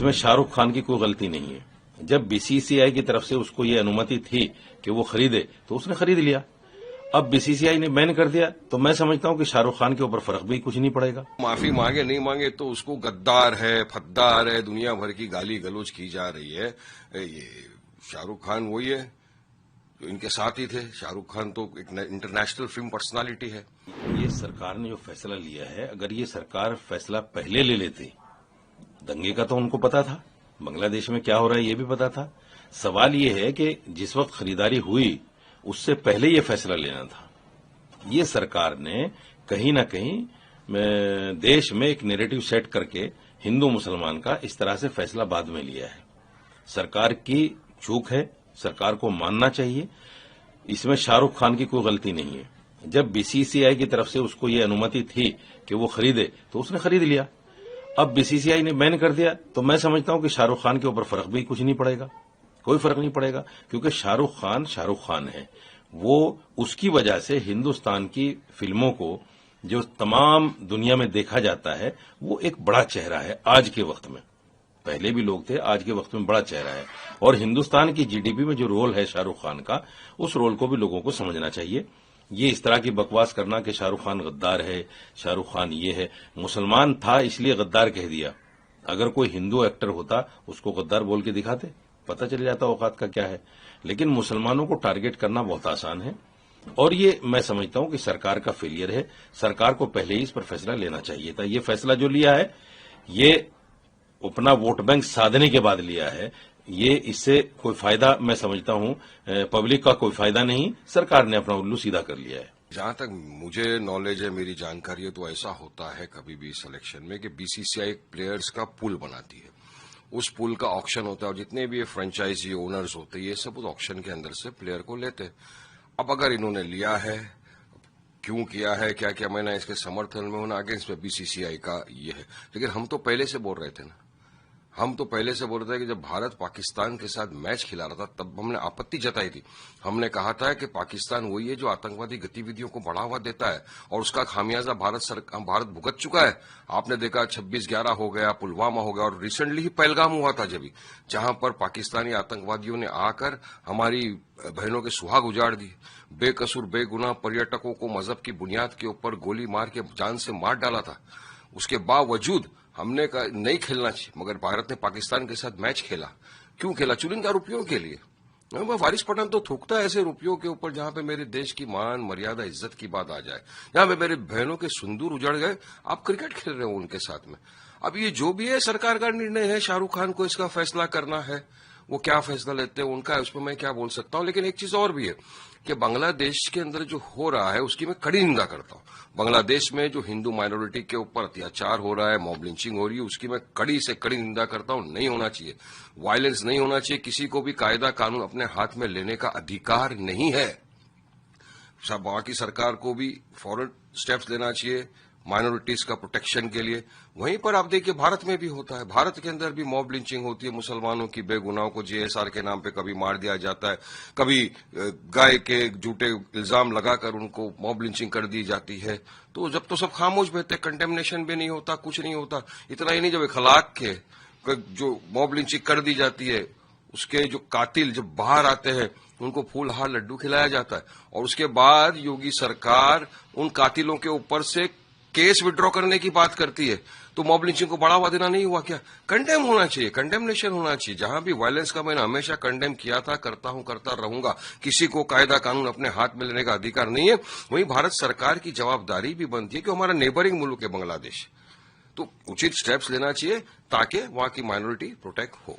इसमें शाहरुख खान की कोई गलती नहीं है। जब बीसीसीआई की तरफ से उसको ये अनुमति थी कि वो खरीदे तो उसने खरीद लिया। अब बीसीसीआई ने बैन कर दिया तो मैं समझता हूं कि शाहरुख खान के ऊपर फर्क भी कुछ नहीं पड़ेगा। माफी मांगे नहीं मांगे तो उसको गद्दार है, फद्दार है, दुनिया भर की गाली गलौज की जा रही है। ये शाहरुख खान वही है जो इनके साथ ही थे। शाहरुख खान तो एक इंटरनेशनल फिल्म पर्सनालिटी है। ये सरकार ने जो फैसला लिया है, अगर ये सरकार फैसला पहले ले लेती, दंगे का तो उनको पता था, बांग्लादेश में क्या हो रहा है ये भी पता था। सवाल ये है कि जिस वक्त खरीदारी हुई उससे पहले ये फैसला लेना था। ये सरकार ने कहीं ना कहीं देश में एक नैरेटिव सेट करके हिंदू मुसलमान का इस तरह से फैसला बाद में लिया है। सरकार की चूक है, सरकार को मानना चाहिए। इसमें शाहरुख खान की कोई गलती नहीं है। जब बीसीसीआई की तरफ से उसको ये अनुमति थी कि वो खरीदे तो उसने खरीद लिया। अब बीसीसीआई ने बैन कर दिया तो मैं समझता हूं कि शाहरुख खान के ऊपर फर्क भी कुछ नहीं पड़ेगा, कोई फर्क नहीं पड़ेगा, क्योंकि शाहरुख खान है। वो उसकी वजह से हिंदुस्तान की फिल्मों को जो तमाम दुनिया में देखा जाता है वो एक बड़ा चेहरा है आज के वक्त में। पहले भी लोग थे, आज के वक्त में बड़ा चेहरा है। और हिंदुस्तान की जीडीपी में जो रोल है शाहरुख खान का, उस रोल को भी लोगों को समझना चाहिए। ये इस तरह की बकवास करना कि शाहरुख खान गद्दार है, शाहरुख खान ये है, मुसलमान था इसलिए गद्दार कह दिया। अगर कोई हिंदू एक्टर होता उसको गद्दार बोल के दिखाते, पता चल जाता औकात का क्या है। लेकिन मुसलमानों को टारगेट करना बहुत आसान है और ये मैं समझता हूं कि सरकार का फेलियर है। सरकार को पहले ही इस पर फैसला लेना चाहिए था। ये फैसला जो लिया है ये अपना वोट बैंक साधने के बाद लिया है। ये इससे कोई फायदा मैं समझता हूं पब्लिक का कोई फायदा नहीं, सरकार ने अपना उल्लू सीधा कर लिया है। जहां तक मुझे नॉलेज है, मेरी जानकारी है, तो ऐसा होता है कभी भी सिलेक्शन में कि बीसीसीआई प्लेयर्स का पूल बनाती है। उस पूल का ऑक्शन होता है और जितने भी ये फ्रेंचाइजी ओनर्स होते हैं ये सब उस ऑक्शन के अंदर से प्लेयर को लेते हैं। अब अगर इन्होंने लिया है, क्यों किया है, क्या क्या मैंने इसके समर्थन में होना अगेंस्ट में बीसीसीआई का ये है। लेकिन हम तो पहले से बोल रहे थे ना, हम तो पहले से बोल रहे थे कि जब भारत पाकिस्तान के साथ मैच खिला रहा था तब हमने आपत्ति जताई थी। हमने कहा था कि पाकिस्तान वही है जो आतंकवादी गतिविधियों को बढ़ावा देता है और उसका खामियाजा भारत भुगत चुका है। आपने देखा 26/11 हो गया, पुलवामा हो गया और रिसेंटली ही पहलगाम हुआ था जहां पर पाकिस्तानी आतंकवादियों ने आकर हमारी बहनों के सुहाग उजाड़ दिए। बेकसूर बेगुनाह पर्यटकों को मजहब की बुनियाद के ऊपर गोली मार के जान से मार डाला था। उसके बावजूद हमने कहा नहीं खेलना चाहिए, मगर भारत ने पाकिस्तान के साथ मैच खेला। क्यों खेला? चुनिंदा रुपयों के लिए। वारिस पठान तो थूकता है ऐसे रुपयों के ऊपर जहां पे मेरे देश की मान मर्यादा इज्जत की बात आ जाए, जहां पे मेरे बहनों के सिंदूर उजड़ गए, आप क्रिकेट खेल रहे हो उनके साथ में। अब ये जो भी है सरकार का निर्णय है, शाहरुख खान को इसका फैसला करना है, वो क्या फैसला लेते हैं उनका है, उसमें मैं क्या बोल सकता हूं। लेकिन एक चीज और भी है कि बांग्लादेश के अंदर जो हो रहा है उसकी मैं कड़ी निंदा करता हूं। बांग्लादेश में जो हिंदू माइनॉरिटी के ऊपर अत्याचार हो रहा है, मॉब लिंचिंग हो रही है, उसकी मैं कड़ी से कड़ी निंदा करता हूं। नहीं होना चाहिए, वायलेंस नहीं होना चाहिए। किसी को भी कायदा कानून अपने हाथ में लेने का अधिकार नहीं है। वहां की सरकार को भी फौरन स्टेप्स लेना चाहिए माइनॉरिटीज का प्रोटेक्शन के लिए। वहीं पर आप देखिए भारत में भी होता है, भारत के अंदर भी मॉब लिंचिंग होती है। मुसलमानों की बेगुनाहों को जेएसआर के नाम पे कभी मार दिया जाता है, कभी गाय के झूठे इल्जाम लगाकर उनको मॉब लिंचिंग कर दी जाती है। तो जब तो सब खामोश बैठते, कंटेमिनेशन भी नहीं होता, कुछ नहीं होता। इतना ही नहीं, जब इखलाक के जो मॉब लिंचिंग कर दी जाती है उसके जो कातिल जब बाहर आते हैं उनको फूल हार लड्डू खिलाया जाता है और उसके बाद योगी सरकार उन कातिलों के ऊपर से केस विड्रॉ करने की बात करती है। तो मॉब लिंचिंग को बढ़ावा देना नहीं हुआ क्या? कंडेम होना चाहिए, कंडेमनेशन होना चाहिए। जहां भी वायलेंस का मैंने हमेशा कंडेम किया था, करता हूं, करता रहूंगा। किसी को कायदा कानून अपने हाथ में लेने का अधिकार नहीं है। वहीं भारत सरकार की जवाबदारी भी बनती है कि हमारा नेबरिंग मुल्क है बांग्लादेश, तो उचित स्टेप्स लेना चाहिए ताकि वहां की माइनॉरिटी प्रोटेक्ट हो।